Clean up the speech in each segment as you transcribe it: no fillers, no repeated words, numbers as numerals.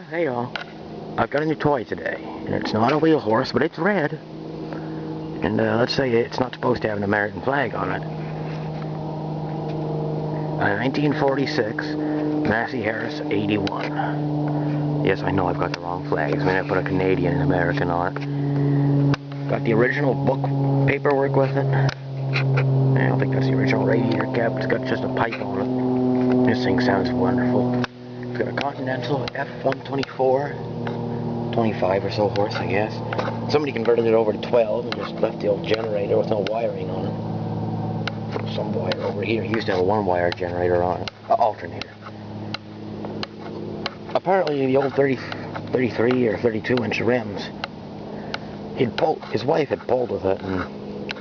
Hey y'all, I've got a new toy today, and it's not a wheel horse, but it's red. And let's say it's not supposed to have an American flag on it. A 1946 Massey Harris 81. Yes, I know I've got the wrong flags. I mean, I put a Canadian and American on it. Got the original book paperwork with it. I don't think that's the original radiator cap. It's got just a pipe on it. This thing sounds wonderful. It's got a Continental F124, 25 or so horse, I guess. Somebody converted it over to 12 and just left the old generator with no wiring on it. Some wire over here. He used to have a one-wire generator on it, alternator. Apparently, the old 33 or 32-inch rims, his wife had pulled with it and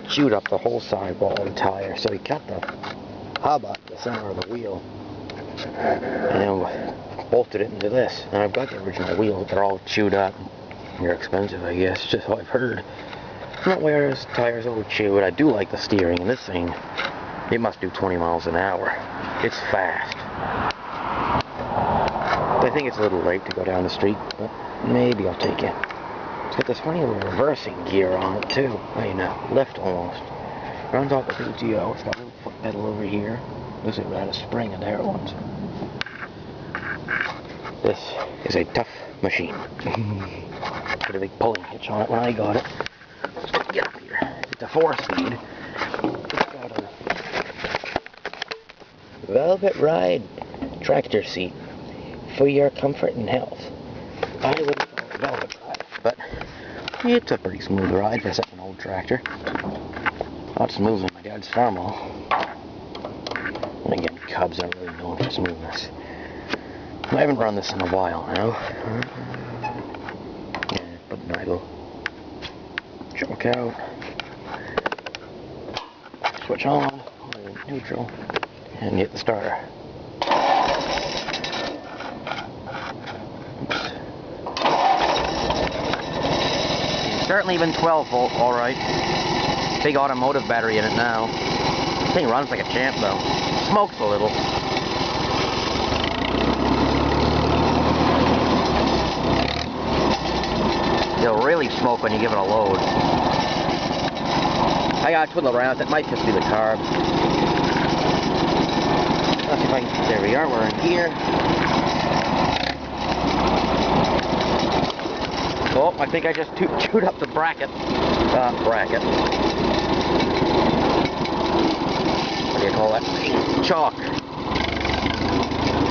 chewed up the whole sidewall of the tire, so he cut the hub out the center of the wheel and then bolted it into this. And I've got the original wheels. They're all chewed up. They're expensive, I guess. It's just how I've heard. Not where his tires all chewed. I do like the steering, and this thing, it must do 20 miles an hour. It's fast. I think it's a little late to go down the street, but maybe I'll take it. It's got this funny little reversing gear on it too. You know, lift almost. Runs off the PTO. It's got a little foot pedal over here. Looks like it had a spring in there once. This is a tough machine. Put a big pulling hitch on it when I got it. Let's get up here. It's a 4-speed. It's got a Velvet Ride tractor seat for your comfort and health. I wouldn't call it Velvet Ride, but it's a pretty smooth ride for such an old tractor. Not smooth than my dad's Farmall. And again, Cubs aren't really known for smoothness. I haven't run this in a while now. Yeah, put an idle. Choke out. Switch on. Neutral. And hit the starter. Starting even 12 volt, alright. Big automotive battery in it now. This thing runs like a champ though. Smokes a little. It'll really smoke when you give it a load. I gotta twiddle around. That might just be the carb. Let's see if I can. There we are. We're in gear. Oh, I think I just chewed up the bracket. Bracket. What do you call that? Chalk.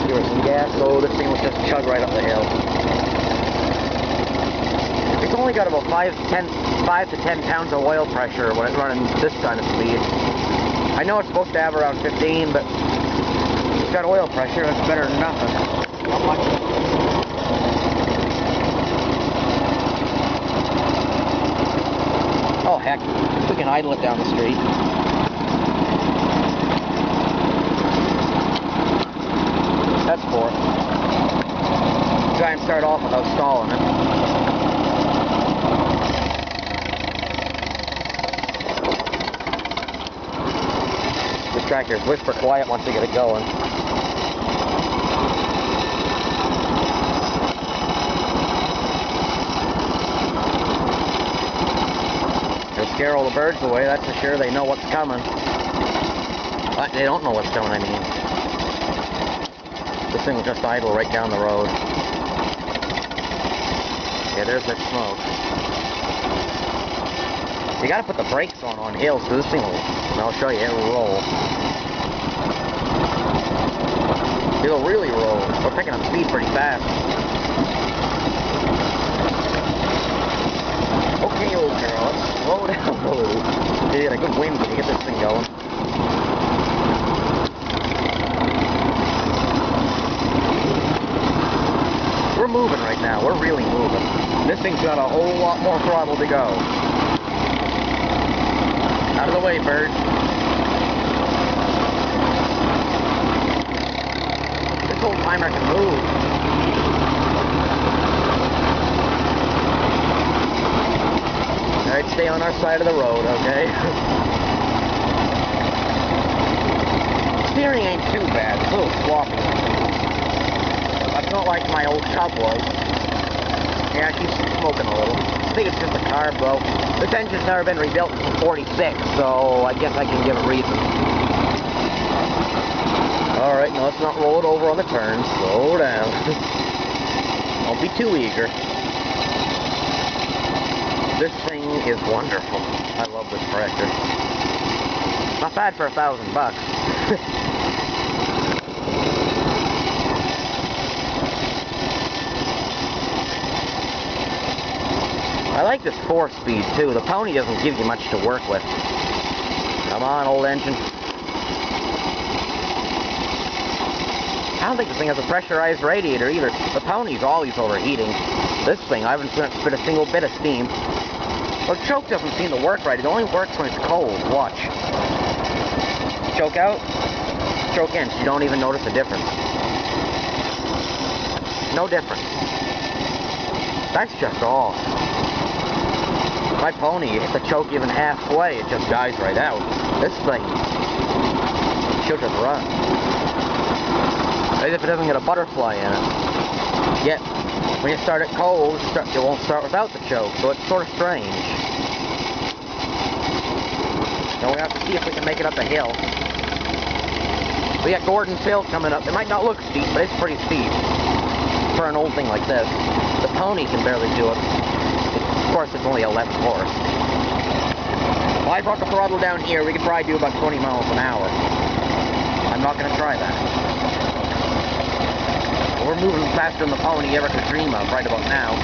Give her some gas. Oh, this thing will just chug right up the hill. It's only got about 5 to 10 pounds of oil pressure when it's running this kind of speed. I know it's supposed to have around 15, but it's got oil pressure. That's better than nothing. Not much. Oh heck, we can idle it down the street. That's 4. Try and start off without stalling it. This tractor is whisper quiet once they get it going. Scare all the birds away, that's for sure. They know what's coming. But they don't know what's coming, I mean. This thing will just idle right down the road. Yeah, there's that smoke. You gotta put the brakes on hills, because this thing will, and I'll show you, it'll roll. It'll really roll. We're picking up speed pretty fast. Okay, old girl, let's slow down a little. You get a good wind when you get this thing going. We're moving right now. We're really moving. This thing's got a whole lot more throttle to go. Out of the way, bird. This old timer can move. Alright, stay on our side of the road, okay? Steering ain't too bad. It's a little sloppy. It's not like my old tub was. Yeah, she's smoking a little. I think it's just a carb, though. This engine's never been rebuilt until 46, so I guess I can give a reason. Alright, now let's not roll it over on the turn. Slow down. Don't be too eager. This thing is wonderful. I love this tractor. Not bad for $1,000. I like this 4-speed too. The Pony doesn't give you much to work with. Come on, old engine. I don't think this thing has a pressurized radiator either. The Pony's always overheating. This thing, I haven't spit a single bit of steam. Well, the choke doesn't seem to work right. It only works when it's cold. Watch. Choke out, choke in. You don't even notice the difference. No difference. That's just off. My Pony, you hit the choke even halfway, it just dies right out. This thing, she'll just run. As if it doesn't get a butterfly in it. Yet, when you start it cold, it won't start without the choke, so it's sort of strange. So we have to see if we can make it up the hill. We got Gordon's Hill coming up. It might not look steep, but it's pretty steep for an old thing like this. The Pony can barely do it. Of course, it's only 11 horse. Well, I brought the throttle down here. We could probably do about 20 miles an hour. I'm not going to try that. We're moving faster than the Pony ever could dream of right about now.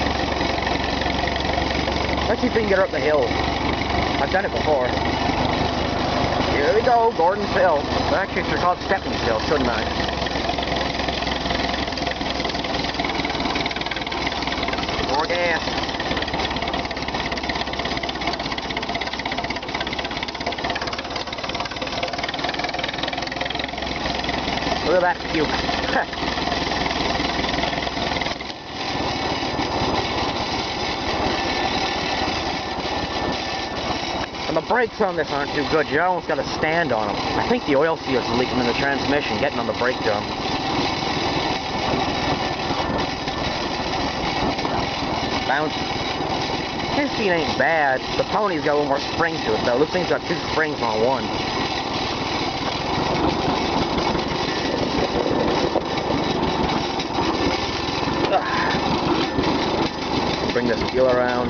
Let's see if we can get her up the hill. I've done it before. Here we go, Gordon's Hill. Actually, it's called Stepney's Hill, shouldn't I? More gas. Look at that puke. And the brakes on this aren't too good. You almost got to stand on them. I think the oil seal is leaking in the transmission, getting on the brake drum. Bounce. This seat ain't bad. The Pony's got a little more spring to it, though. This thing's got 2 springs on one. Bring this wheel around.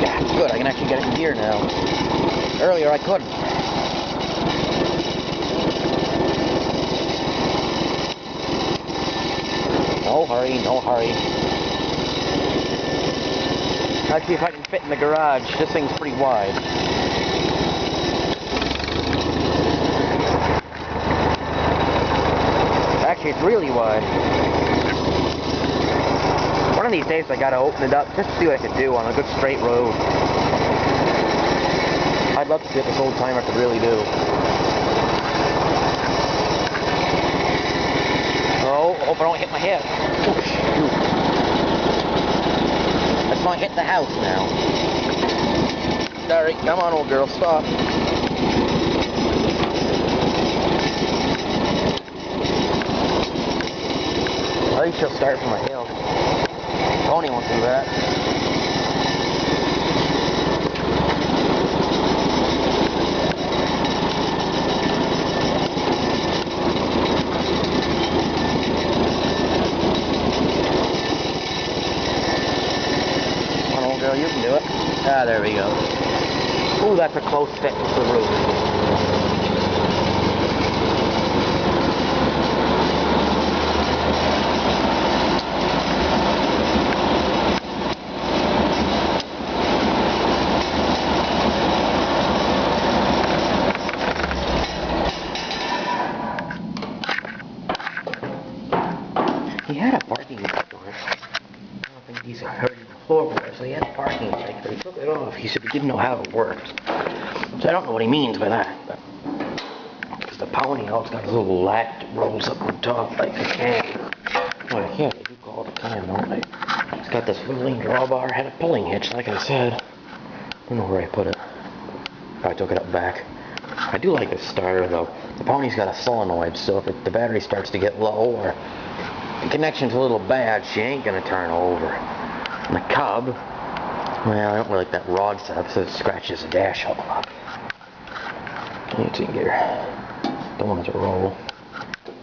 Yeah, it's good. I can actually get it in gear now. Earlier I couldn't. No hurry, no hurry. Let's see if I can fit in the garage. This thing's pretty wide. Actually, it's really wide. One of these days I gotta open it up just to see what I could do on a good straight road. I'd love to see what this old timer could really do. Oh, hope I don't hit my head. Oh, shoot. Let's not hit the house now. Sorry, come on, old girl, stop. I think she'll start from a hill. Pony won't do that. Come on, old girl, you can do it. Ah, there we go. Ooh, that's a close fit with the roof. He had a parking ticket. I don't think he's heard the floorboard, so he had a parking ticket, but he took it off. He said he didn't know how it worked. So I don't know what he means by that. Because the Pony always got a little lat that rolls up on top like a can. Well, yeah, they do call it a can, don't they? It's got this rolling drawbar, had a pulling hitch, like I said. I don't know where I put it. I took it up back. I do like this starter though. The Pony's got a solenoid, so if the battery starts to get low or the connection's a little bad, she ain't gonna turn over. And the Cub, well, I don't really like that rod setup, so it scratches the dash hole up. Let's see here. Don't want it to roll.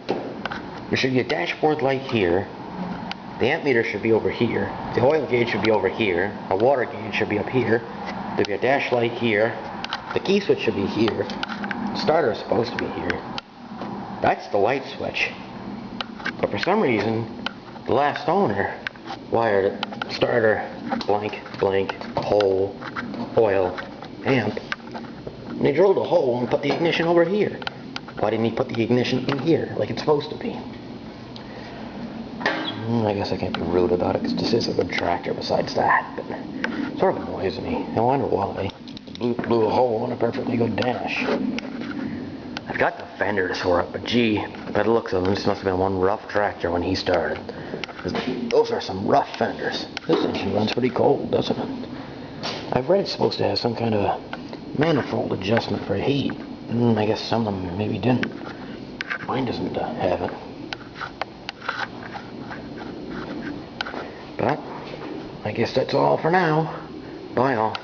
There should be a dashboard light here. The amp meter should be over here. The oil gauge should be over here. A water gauge should be up here. There'll be a dash light here. The key switch should be here. The starter is supposed to be here. That's the light switch. But for some reason, the last owner wired it. Starter, blank, blank, hole, oil, amp. And they drilled a hole and put the ignition over here. Why didn't he put the ignition in here, like it's supposed to be? I guess I can't be rude about it, because this is a good tractor besides that, but it sort of annoys me. I wonder why. Blew a hole in a perfectly good dash. I've got the fenders for it, but gee, by the looks of them, this must have been one rough tractor when he started. Those are some rough fenders. This engine runs pretty cold, doesn't it? I've read it's supposed to have some kind of a manifold adjustment for heat. I guess some of them maybe didn't. Mine doesn't have it. But I guess that's all for now. Bye all.